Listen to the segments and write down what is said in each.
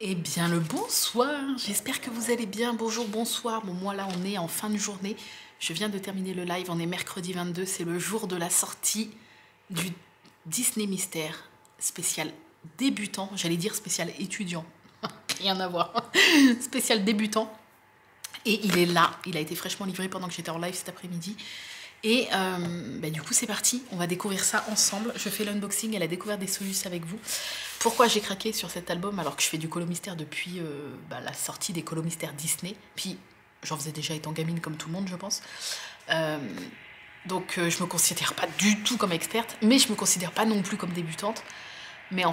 Eh bien le bonsoir, j'espère que vous allez bien. Bonjour, bonsoir. Bon, moi là on est en fin de journée. Je viens de terminer le live, on est mercredi 22, c'est le jour de la sortie du Disney Mystère spécial débutant. J'allais dire spécial étudiant, rien à voir. Spécial débutant. Et il est là, il a été fraîchement livré pendant que j'étais en live cet après-midi. Et du coup c'est parti, on va découvrir ça ensemble. Je fais l'unboxing et la découverte des Solus avec vous. Pourquoi j'ai craqué sur cet album alors que je fais du Colo Mystère depuis la sortie des Colo Mystère Disney. Puis j'en faisais déjà étant gamine comme tout le monde je pense. Donc je me considère pas du tout comme experte, mais je me considère pas non plus comme débutante. Mais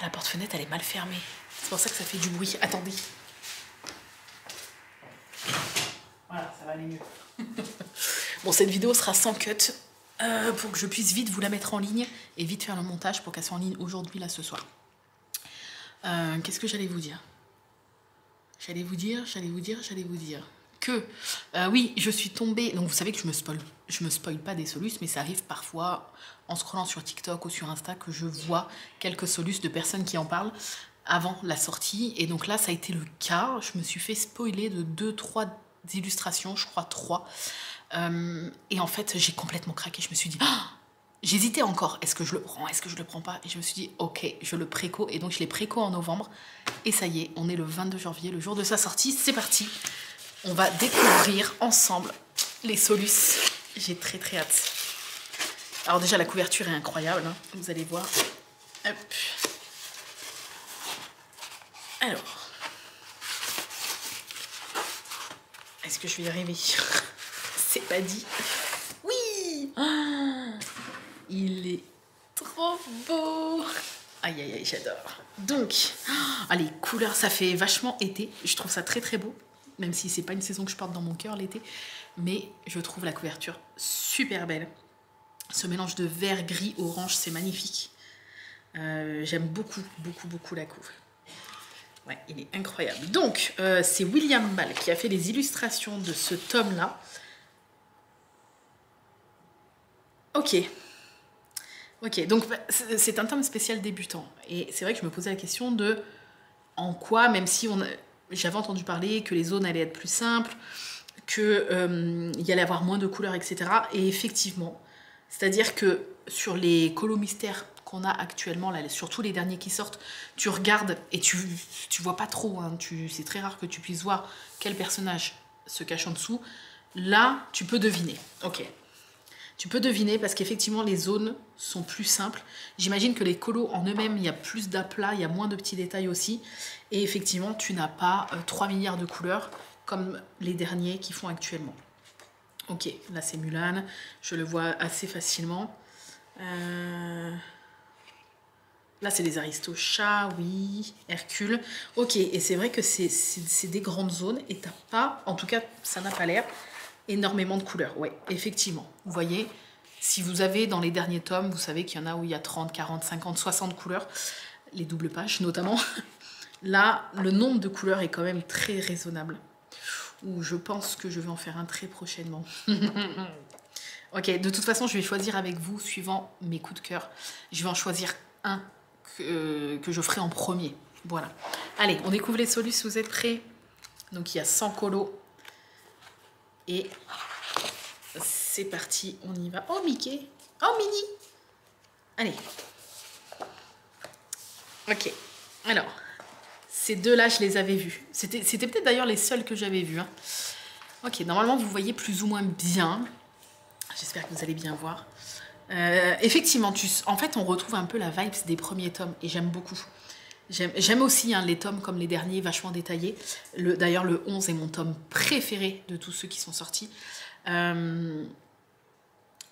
la porte-fenêtre elle est mal fermée. C'est pour ça que ça fait du bruit. Attendez. Voilà, ça va aller mieux. Bon, cette vidéo sera sans cut pour que je puisse vite vous la mettre en ligne et vite faire le montage pour qu'elle soit en ligne aujourd'hui, là, ce soir. Qu'est-ce que j'allais vous dire? J'allais vous dire que oui, je suis tombée. Donc vous savez que je me spoil pas des solus, mais ça arrive parfois en scrollant sur TikTok ou sur Insta que je vois quelques solus de personnes qui en parlent avant la sortie. Et donc là, ça a été le cas. Je me suis fait spoiler de 2-3 illustrations, je crois 3. Et en fait, j'ai complètement craqué. Je me suis dit, j'hésitais encore. Est-ce que je le prends? Est-ce que je le prends pas? Et je me suis dit, ok, je le préco. Et donc, je l'ai préco en novembre. Et ça y est, on est le 22 janvier, le jour de sa sortie. C'est parti. On va découvrir ensemble les solus. J'ai très très hâte. Alors déjà, la couverture est incroyable. Hein. Vous allez voir. Hop. Alors. Est-ce que je vais y arriver? C'est pas dit. Oui. Il est trop beau. Aïe aïe aïe, j'adore. Donc, les couleurs, ça fait vachement été. Je trouve ça très très beau. Même si c'est pas une saison que je porte dans mon cœur l'été. Mais je trouve la couverture super belle. Ce mélange de vert, gris, orange, c'est magnifique. J'aime beaucoup, beaucoup, beaucoup la couve. Ouais, il est incroyable. Donc, c'est William Ball qui a fait les illustrations de ce tome-là. Ok, donc c'est un tome spécial débutant. Et c'est vrai que je me posais la question de en quoi, même si j'avais entendu parler que les zones allaient être plus simples, qu'il y allait avoir moins de couleurs, etc. Et effectivement, c'est-à-dire que sur les colos mystères qu'on a actuellement, là, surtout les derniers qui sortent, tu regardes et tu vois pas trop. Hein, c'est très rare que tu puisses voir quel personnage se cache en dessous. Là, tu peux deviner. Ok. Tu peux deviner parce qu'effectivement les zones sont plus simples. J'imagine que les colos en eux-mêmes, il y a plus d'aplats, il y a moins de petits détails aussi. Et effectivement, tu n'as pas 3 milliards de couleurs comme les derniers qui font actuellement. Ok, là c'est Mulan, je le vois assez facilement. Là c'est les Aristochats, oui, Hercule. Ok, et c'est vrai que c'est des grandes zones et t'as pas, en tout cas ça n'a pas l'air, énormément de couleurs. Ouais, effectivement. Vous voyez, si vous avez dans les derniers tomes, vous savez qu'il y en a où il y a 30, 40, 50, 60 couleurs, les doubles pages notamment. Là, le nombre de couleurs est quand même très raisonnable. Ou je pense que je vais en faire un très prochainement. Ok, de toute façon, je vais choisir avec vous, suivant mes coups de cœur. Je vais en choisir un que je ferai en premier. Voilà. Allez, on découvre les solus, vous êtes prêts? Donc il y a 100 colos. Et c'est parti, on y va. Oh Mickey, oh Minnie. Allez. Ok, alors, ces deux-là, je les avais vus. C'était peut-être d'ailleurs les seuls que j'avais vus. Hein. Ok, normalement, vous voyez plus ou moins bien. J'espère que vous allez bien voir. Effectivement, en fait, on retrouve un peu la vibe des premiers tomes et j'aime beaucoup. J'aime aussi hein, les tomes comme les derniers, vachement détaillés. D'ailleurs, le 11 est mon tome préféré de tous ceux qui sont sortis. Mais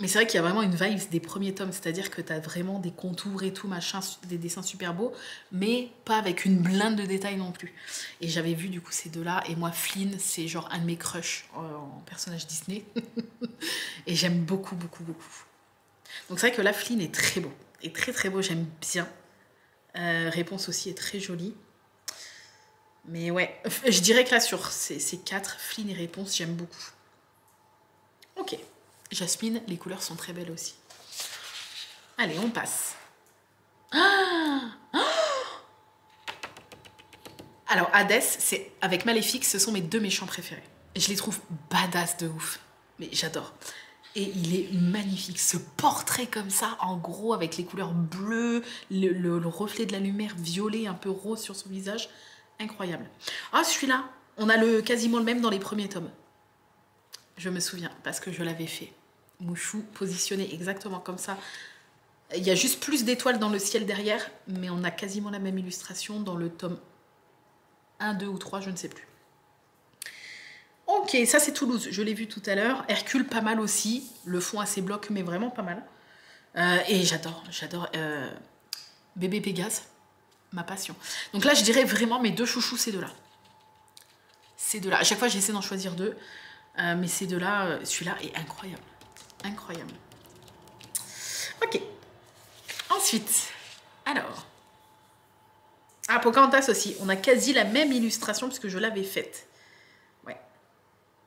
c'est vrai qu'il y a vraiment une vibe des premiers tomes, c'est-à-dire que tu as vraiment des contours et tout, machin, des dessins super beaux, mais pas avec une blinde de détails non plus. Et j'avais vu du coup ces deux-là, et moi Flynn, c'est genre un de mes crushs en personnage Disney. Et j'aime beaucoup, beaucoup, beaucoup. Donc c'est vrai que là, Flynn est très beau, est très très beau, j'aime bien. Réponse aussi est très jolie. Mais ouais, je dirais que là, sur ces 4, Flynn et Réponse, j'aime beaucoup. Ok. Jasmine, les couleurs sont très belles aussi. Allez, on passe. Ah, Alors, Hadès, c'est avec Maléfique, ce sont mes 2 méchants préférés. Je les trouve badass de ouf. Mais j'adore. Et il est magnifique. Ce portrait comme ça, en gros, avec les couleurs bleues, le reflet de la lumière violet, un peu rose sur son visage. Incroyable. Ah, celui-là, on a quasiment le même dans les premiers tomes. Je me souviens, parce que je l'avais fait. Mouchou positionné exactement comme ça. Il y a juste plus d'étoiles dans le ciel derrière, mais on a quasiment la même illustration dans le tome 1, 2 ou 3, je ne sais plus. Ok, ça c'est Toulouse, je l'ai vu tout à l'heure. Hercule, pas mal aussi. Le fond assez bloc, mais vraiment pas mal. Et j'adore. Bébé Pégase, ma passion. Donc là, je dirais vraiment mes 2 chouchous, ces 2-là. Ces 2-là. À chaque fois, j'essaie d'en choisir 2. Mais ces 2-là, celui-là est incroyable. Incroyable. Ok. Ensuite, alors... Ah, Pocahontas aussi. On a quasi la même illustration puisque je l'avais faite. Ouais.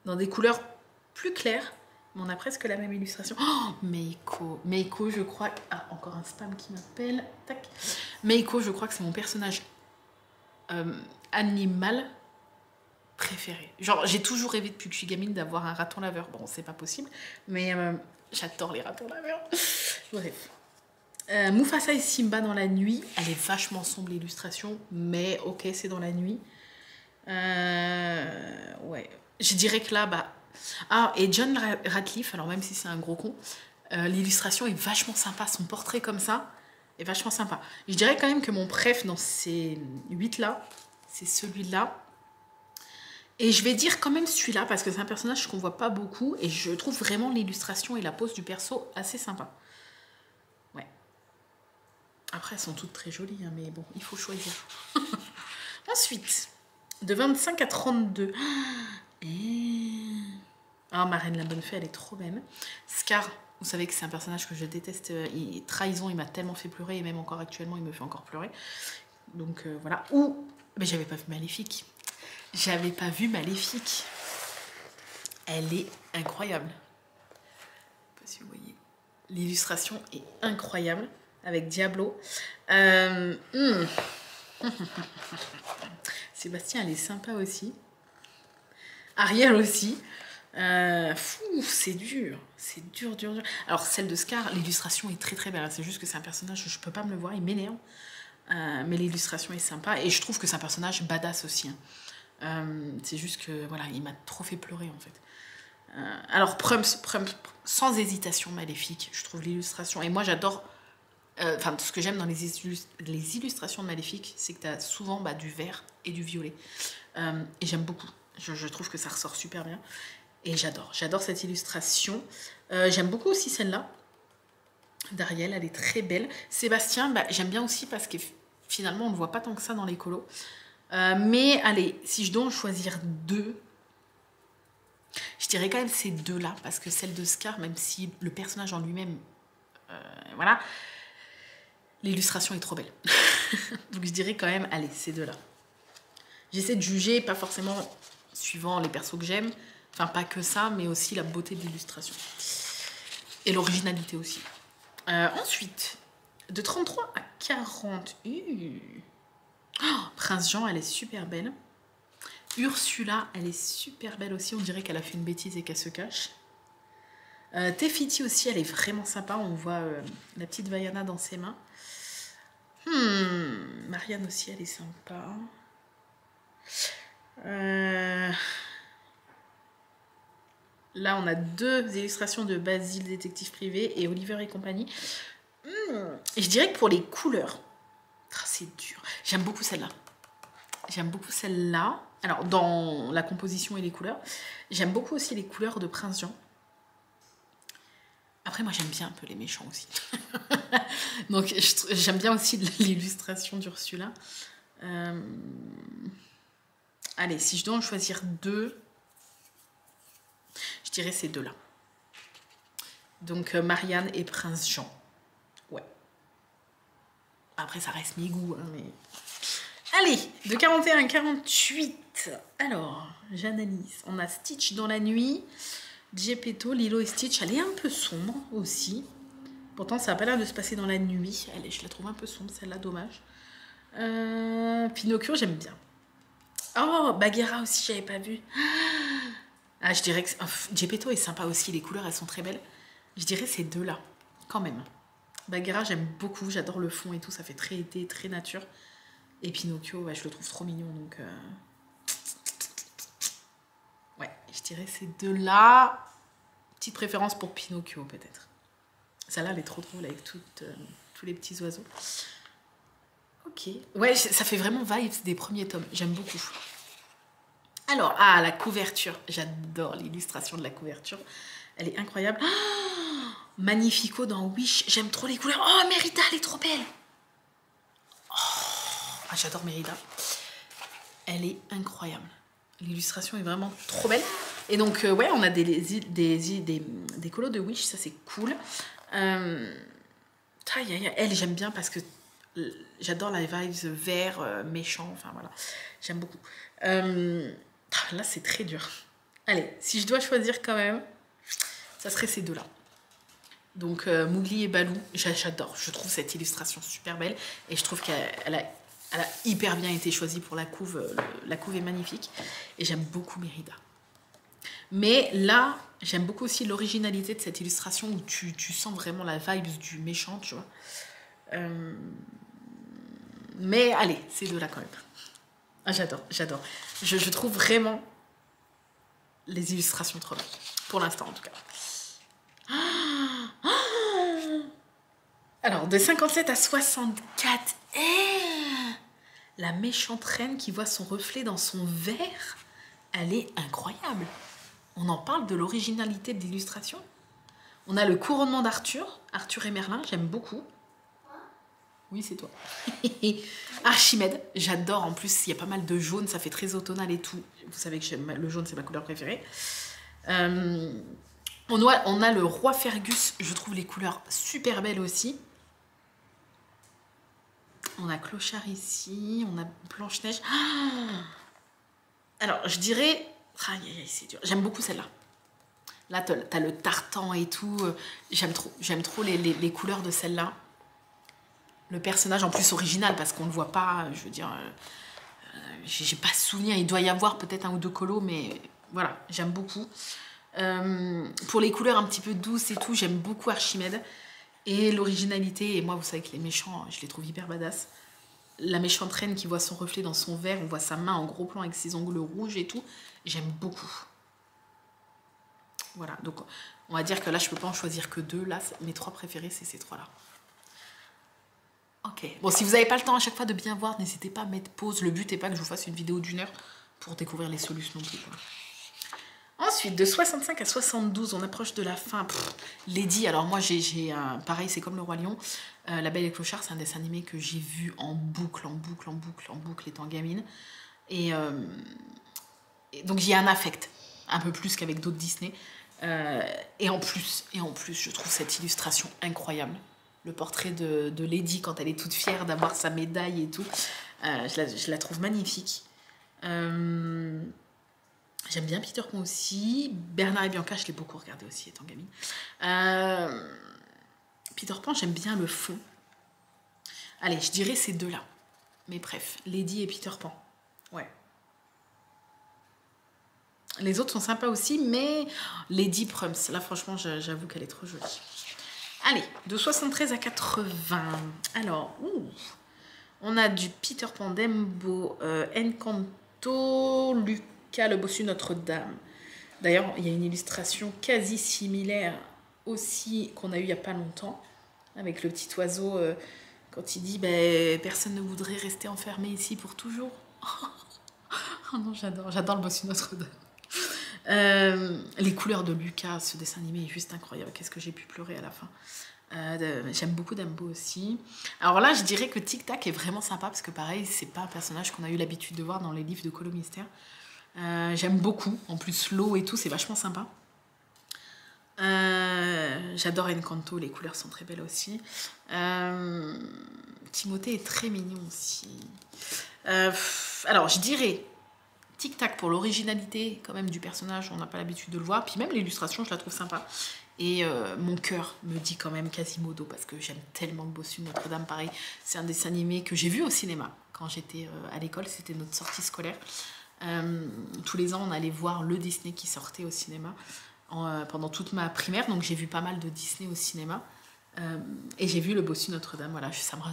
Dans des couleurs plus claires, mais on a presque la même illustration. Oh, Meiko. Meiko, je crois... Ah, encore un spam qui m'appelle. Tac. Meiko, je crois que c'est mon personnage animal préféré. Genre, j'ai toujours rêvé depuis que je suis gamine d'avoir un raton laveur. Bon, c'est pas possible, mais j'adore les ratons laveurs. Bref. Mufasa et Simba dans la nuit. Elle est vachement sombre l'illustration, mais ok, c'est dans la nuit. Ouais. Je dirais que là, bah... Ah, et John Radcliffe, alors même si c'est un gros con, l'illustration est vachement sympa. Son portrait comme ça est vachement sympa. Je dirais quand même que mon préf dans ces 8-là, c'est celui-là. Et je vais dire quand même celui-là, parce que c'est un personnage qu'on voit pas beaucoup, et je trouve vraiment l'illustration et la pose du perso assez sympa. Ouais. Après, elles sont toutes très jolies, hein, mais bon, il faut choisir. Ensuite, de 25 à 32. Ah, Marraine la Bonne Fée, elle est trop belle. Scar, vous savez que c'est un personnage que je déteste. Trahison, il m'a tellement fait pleurer, et même encore actuellement, il me fait encore pleurer. Donc voilà. Ou, mais j'avais pas vu Maléfique. J'avais pas vu Maléfique. Elle est incroyable. Je sais pas si vous voyez. L'illustration est incroyable. Avec Diablo. Sébastien, elle est sympa aussi. Ariel aussi. C'est dur. C'est dur. Alors, celle de Scar, l'illustration est très très belle. C'est juste que c'est un personnage, je peux pas me le voir, il m'énerve. Mais l'illustration est sympa. Et je trouve que c'est un personnage badass aussi. C'est juste que, voilà, il m'a trop fait pleurer en fait. Alors, Prums, sans hésitation, Maléfique. Je trouve l'illustration. Et moi, j'adore... Enfin, ce que j'aime dans les illustrations de Maléfique, c'est que tu as souvent du vert et du violet. Et j'aime beaucoup. Je trouve que ça ressort super bien. Et j'adore cette illustration. J'aime beaucoup aussi celle-là, d'Ariel, elle est très belle. Sébastien, j'aime bien aussi parce que finalement, on ne le voit pas tant que ça dans les colos. Mais allez, si je dois en choisir 2, je dirais quand même ces 2-là, parce que celle de Scar, même si le personnage en lui-même, voilà... L'illustration est trop belle. Donc je dirais quand même, allez, ces 2-là. J'essaie de juger, pas forcément suivant les persos que j'aime. Enfin, pas que ça, mais aussi la beauté de l'illustration. Et l'originalité aussi. Ensuite, de 33 à 40. Oh, Prince Jean, elle est super belle. Ursula, elle est super belle aussi. On dirait qu'elle a fait une bêtise et qu'elle se cache. Tefiti aussi, elle est vraiment sympa. On voit la petite Vaiana dans ses mains. Marianne aussi, elle est sympa. Là, on a 2 illustrations de Basile, détective privé, et Oliver et compagnie. Et je dirais que pour les couleurs, c'est dur. J'aime beaucoup celle-là. Alors, dans la composition et les couleurs, j'aime beaucoup aussi les couleurs de Prince Jean. Après, moi, j'aime bien un peu les méchants aussi. Donc, j'aime bien aussi l'illustration d'Ursula. Allez, si je dois en choisir 2, je dirais ces 2-là. Donc, Marianne et Prince Jean. Ouais. Après, ça reste mes goûts, hein, mais... Allez, de 41 à 48. Alors, j'analyse. On a Stitch dans la nuit... Geppetto, Lilo et Stitch, elle est un peu sombre aussi. Pourtant, ça n'a pas l'air de se passer dans la nuit. Je la trouve un peu sombre, celle-là, dommage. Pinocchio, j'aime bien. Oh, Bagheera aussi, j'avais pas vu. Ah, je dirais que Geppetto est sympa aussi, les couleurs elles sont très belles. Je dirais ces deux-là, quand même. Bagheera, j'aime beaucoup, j'adore le fond et tout, ça fait très été, très nature. Et Pinocchio, ouais, je le trouve trop mignon, donc... Ouais, je dirais ces deux-là. Petite préférence pour Pinocchio, peut-être. Celle-là, elle est trop drôle avec tous les petits oiseaux. Ok. Ouais, ça fait vraiment vibes des premiers tomes, j'aime beaucoup. Alors, ah, la couverture. J'adore l'illustration de la couverture. Elle est incroyable. Oh, Magnifico dans Wish. J'aime trop les couleurs. Oh, Mérida, elle est trop belle. Oh, ah, j'adore Mérida. Elle est incroyable. L'illustration est vraiment trop belle. Et donc, ouais, on a des colos de Wish. Ça, c'est cool. Elle, j'aime bien parce que j'adore la vibes vert, méchant. Enfin, voilà. J'aime beaucoup. Là, c'est très dur. Allez, si je dois choisir quand même, ça serait ces deux-là. Donc, Mowgli et Baloo, j'adore. Je trouve cette illustration super belle. Et je trouve qu'elle a hyper bien été choisie pour la couve. La couve est magnifique. Et j'aime beaucoup Mérida. Mais là, j'aime beaucoup aussi l'originalité de cette illustration où tu sens vraiment la vibe du méchant, tu vois. Mais allez, ces deux-là quand même. Ah, j'adore. Je trouve vraiment les illustrations trop belles. Pour l'instant, en tout cas. Alors, de 57 à 64. La méchante reine qui voit son reflet dans son verre, elle est incroyable. On en parle de l'originalité de l'illustration. On a le couronnement d'Arthur, Arthur et Merlin, j'aime beaucoup. Oui, c'est toi. Archimède, j'adore. En plus, il y a pas mal de jaune, ça fait très automnal et tout. Vous savez que le jaune, c'est ma couleur préférée. On a le roi Fergus, je trouve les couleurs super belles aussi. On a Clochard ici, on a Blanche-Neige. Alors, je dirais... c'est dur. J'aime beaucoup celle-là. Là, t'as le tartan et tout. J'aime trop les couleurs de celle-là. Le personnage en plus original, parce qu'on ne le voit pas, je veux dire... j'ai pas souvenir, il doit y avoir peut-être un ou deux colos, mais voilà, j'aime beaucoup. Pour les couleurs un petit peu douces et tout, j'aime beaucoup Archimède. Et l'originalité, et moi vous savez que les méchants, je les trouve hyper badass. La méchante reine qui voit son reflet dans son verre, on voit sa main en gros plan avec ses ongles rouges et tout, j'aime beaucoup. Voilà, donc on va dire que là je peux pas en choisir que deux, là mes trois préférés c'est ces trois là. Ok, bon si vous n'avez pas le temps à chaque fois de bien voir, n'hésitez pas à mettre pause, le but n'est pas que je vous fasse une vidéo d'1 heure pour découvrir les solutions non plus quoi. Ensuite, de 65 à 72, on approche de la fin. Lady, alors moi j'ai pareil, c'est comme le Roi Lion. La Belle et le Clochard, c'est un dessin animé que j'ai vu en boucle étant gamine. Et donc j'ai un affect, un peu plus qu'avec d'autres Disney. Et en plus, je trouve cette illustration incroyable. Le portrait de Lady quand elle est toute fière d'avoir sa médaille et tout. Je la trouve magnifique. J'aime bien Peter Pan aussi. Bernard et Bianca, je l'ai beaucoup regardé aussi étant gamine. Peter Pan, j'aime bien le fond. Allez, je dirais ces deux-là. Mais bref, Lady et Peter Pan. Ouais. Les autres sont sympas aussi, mais Lady Prums, là franchement, j'avoue qu'elle est trop jolie. Allez, de 73 à 80. Alors, on a du Peter Pan Dembo, Encanto, Lucas, le bossu Notre-Dame. D'ailleurs, il y a une illustration quasi similaire aussi qu'on a eu il n'y a pas longtemps, avec le petit oiseau quand il dit personne ne voudrait rester enfermé ici pour toujours. Oh non, j'adore le bossu Notre-Dame. Les couleurs de Lucas, ce dessin animé est juste incroyable. Qu'est-ce que j'ai pu pleurer à la fin. J'aime beaucoup Dumbo aussi. Alors là, je dirais que Tic Tac est vraiment sympa parce que pareil, c'est pas un personnage qu'on a eu l'habitude de voir dans les livres de Colo Mystère. J'aime beaucoup. En plus, l'eau et tout, c'est vachement sympa. J'adore Encanto, les couleurs sont très belles aussi. Timothée est très mignon aussi. Alors, je dirais Tic Tac pour l'originalité quand même du personnage, on n'a pas l'habitude de le voir. Puis même l'illustration, je la trouve sympa. Et mon cœur me dit quand même Quasimodo parce que j'aime tellement le bossu Notre-Dame. Pareil, c'est un dessin animé que j'ai vu au cinéma quand j'étais à l'école. C'était notre sortie scolaire. Tous les ans, on allait voir le Disney qui sortait au cinéma pendant toute ma primaire. Donc j'ai vu pas mal de Disney au cinéma. Et j'ai vu le Bossu Notre-Dame. Voilà, ça me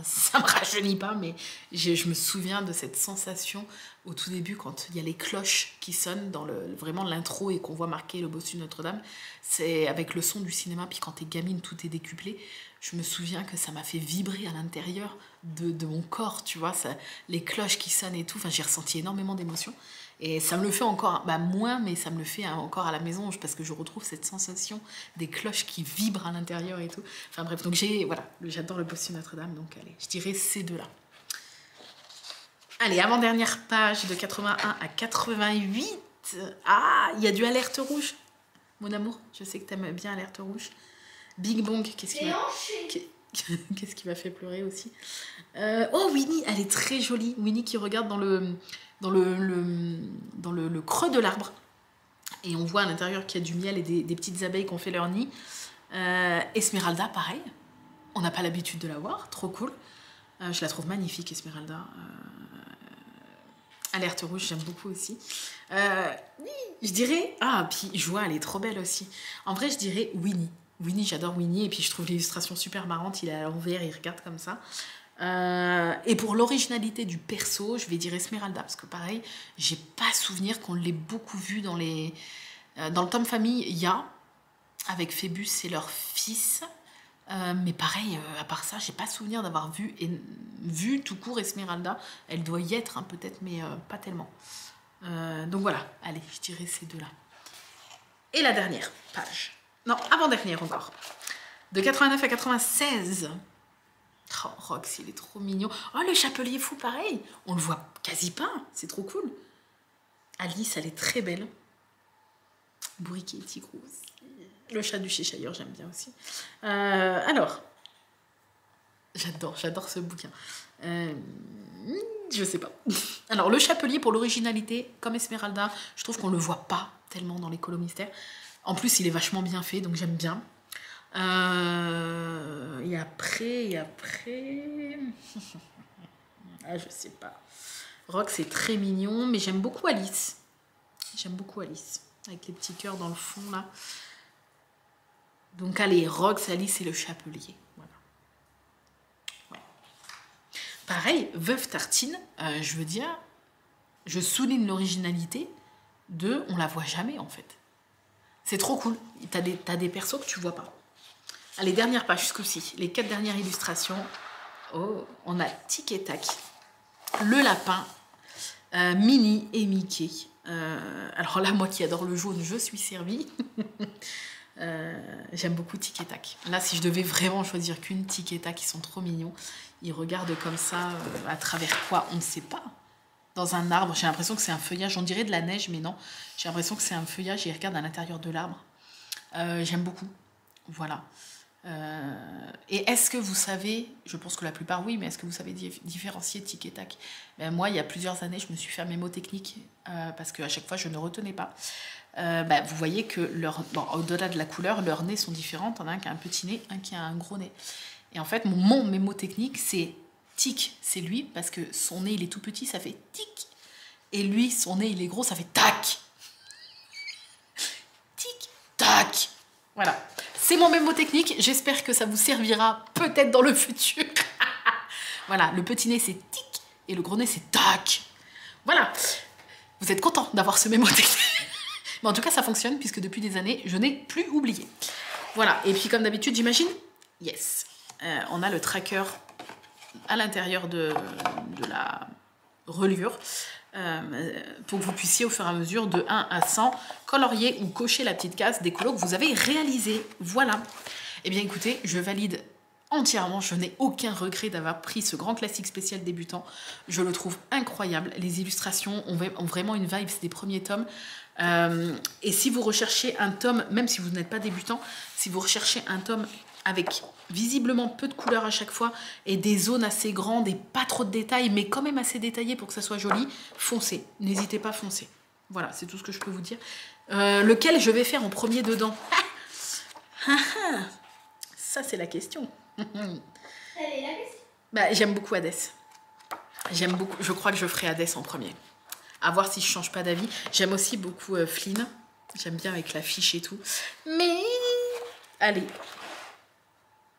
rajeunit pas, mais je me souviens de cette sensation au tout début quand il y a les cloches qui sonnent dans vraiment l'intro et qu'on voit marqué le Bossu Notre-Dame. C'est avec le son du cinéma, puis quand t'es gamine, tout est décuplé. Je me souviens que ça m'a fait vibrer à l'intérieur de mon corps, tu vois, les cloches qui sonnent et tout. Enfin, j'ai ressenti énormément d'émotions. Et ça me le fait encore, moins, mais ça me le fait encore à la maison parce que je retrouve cette sensation des cloches qui vibrent à l'intérieur et tout. Enfin bref, donc j'adore le Bossu Notre-Dame, donc allez, je dirais ces deux-là. Allez, avant-dernière page de 81 à 88. Ah, il y a du Alerte Rouge. Mon amour, je sais que t'aimes bien Alerte Rouge. Big Bang, qu'est-ce qui m'a fait pleurer aussi. Oh, Winnie, elle est très jolie. Winnie qui regarde dans le creux de l'arbre. Et on voit à l'intérieur qu'il y a du miel et des petites abeilles qui ont fait leur nid. Esmeralda, pareil. On n'a pas l'habitude de la voir. Trop cool. Je la trouve magnifique, Esmeralda. Alerte Rouge, j'aime beaucoup aussi. Je dirais... Ah, puis Joie, elle est trop belle aussi. En vrai, je dirais Winnie. Winnie, j'adore Winnie. Et puis, je trouve l'illustration super marrante. Il est à l'envers, il regarde comme ça. Et pour l'originalité du perso, je vais dire Esmeralda, parce que pareil, j'ai pas souvenir qu'on l'ait beaucoup vu dans le tome famille. Il y a, avec Phébus et leur fils, mais pareil, à part ça, j'ai pas souvenir d'avoir vu tout court Esmeralda. Elle doit y être, hein, peut-être, mais pas tellement. Donc voilà, allez, je dirais ces deux-là. Et la dernière page. Non, avant-dernière encore. De 89 à 96. Oh, Rox, il est trop mignon. Oh, le chapelier fou, pareil. On le voit quasi pas. C'est trop cool. Alice, elle est très belle. Bourriquet, Tigrou. Le chat du Cheshire, j'aime bien aussi. Alors, j'adore ce bouquin. Je sais pas. Alors, le chapelier, pour l'originalité, comme Esmeralda, je trouve qu'on le voit pas tellement dans les colos mystères. En plus, il est vachement bien fait, donc j'aime bien. Et après... ah, je sais pas. Rox, c'est très mignon, mais j'aime beaucoup Alice. Avec les petits cœurs dans le fond, là. Donc, allez, Rox, Alice et le chapelier. Voilà. Ouais. Pareil, Veuve Tartine, je veux dire, je souligne l'originalité de... On la voit jamais, en fait. C'est trop cool. T'as des persos que tu vois pas. Allez, dernière page, ce coup-ci. Les 4 dernières illustrations. Oh, on a Tic et Tac, le lapin, Minnie et Mickey. Alors là, moi qui adore le jaune, je suis servie. J'aime beaucoup Tic et Tac. Là, si je devais vraiment choisir qu'une, Tic et Tac, ils sont trop mignons. Ils regardent comme ça, à travers quoi, on ne sait pas. Dans un arbre, j'ai l'impression que c'est un feuillage. On dirait de la neige, mais non. J'ai l'impression que c'est un feuillage et ils regardent à l'intérieur de l'arbre. J'aime beaucoup. Voilà. Et est-ce que vous savez, je pense que la plupart oui, mais est-ce que vous savez différencier Tic et Tac? Moi, il y a plusieurs années, je me suis fait un mémo technique parce qu'à chaque fois, je ne retenais pas. Vous voyez que au-delà de la couleur, leurs nez sont différents. Il y en a un qui a un petit nez, un qui a un gros nez. Et en fait, mon mémo technique, c'est Tic, c'est lui, parce que son nez, il est tout petit, ça fait tic. Et lui, son nez, il est gros, ça fait tac. Tic, tac. Voilà. C'est mon mémo technique. J'espère que ça vous servira peut-être dans le futur. Voilà, le petit nez, c'est tic. Et le gros nez, c'est tac. Voilà. Vous êtes content d'avoir ce mémo technique. Mais en tout cas, ça fonctionne, puisque depuis des années, je n'ai plus oublié. Voilà. Et puis, comme d'habitude, j'imagine, yes. On a le tracker à l'intérieur de la reliure pour que vous puissiez au fur et à mesure de 1 à 100 colorier ou cocher la petite case des colos que vous avez réalisés. Voilà. Eh bien écoutez, je valide entièrement, je n'ai aucun regret d'avoir pris ce grand classique spécial débutant. Je le trouve incroyable. Les illustrations ont vraiment une vibe, c'est des premiers tomes. Et si vous recherchez un tome, même si vous n'êtes pas débutant, si vous recherchez un tome avec visiblement peu de couleurs à chaque fois et des zones assez grandes et pas trop de détails, mais quand même assez détaillées pour que ça soit joli, foncez. N'hésitez pas à foncer. Voilà, c'est tout ce que je peux vous dire. Lequel je vais faire en premier dedans? Ça, c'est la question. J'aime beaucoup Hadès. Je crois que je ferai Hadès en premier. À voir si je change pas d'avis. J'aime aussi beaucoup Flynn. J'aime bien avec la fiche et tout. Mais allez,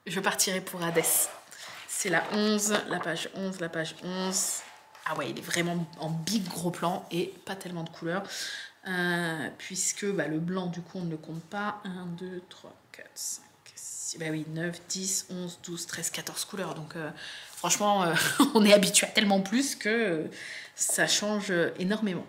je partirai pour Hades. C'est la 11, la page 11, la page 11. Ah ouais, il est vraiment en big gros plan et pas tellement de couleurs. Puisque le blanc, du coup, on ne le compte pas. 1, 2, 3, 4, 5, 6, bah oui, 9, 10, 11, 12, 13, 14 couleurs. Donc, franchement, on est habitué à tellement plus que ça change énormément.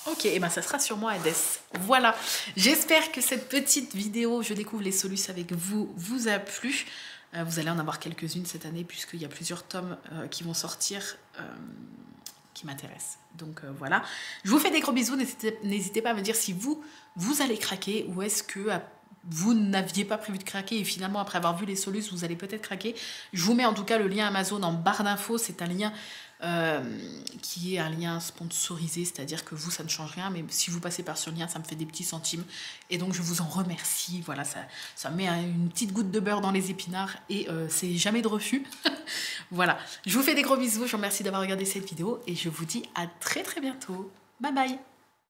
Ok, et ben ça sera sûrement Hades. Voilà, j'espère que cette petite vidéo, je découvre les Solus avec vous, vous a plu. Vous allez en avoir quelques-unes cette année puisqu'il y a plusieurs tomes qui vont sortir qui m'intéressent. Donc voilà, je vous fais des gros bisous, n'hésitez pas à me dire si vous allez craquer ou est-ce que vous n'aviez pas prévu de craquer et finalement après avoir vu les Solus, vous allez peut-être craquer. Je vous mets en tout cas le lien Amazon en barre d'infos, c'est un lien qui est un lien sponsorisé, c'est-à-dire que vous, ça ne change rien, mais si vous passez par ce lien, ça me fait des petits centimes, et donc je vous en remercie. Voilà, ça met une petite goutte de beurre dans les épinards, et c'est jamais de refus. Voilà, je vous fais des gros bisous, je vous remercie d'avoir regardé cette vidéo, et je vous dis à très très bientôt. Bye bye.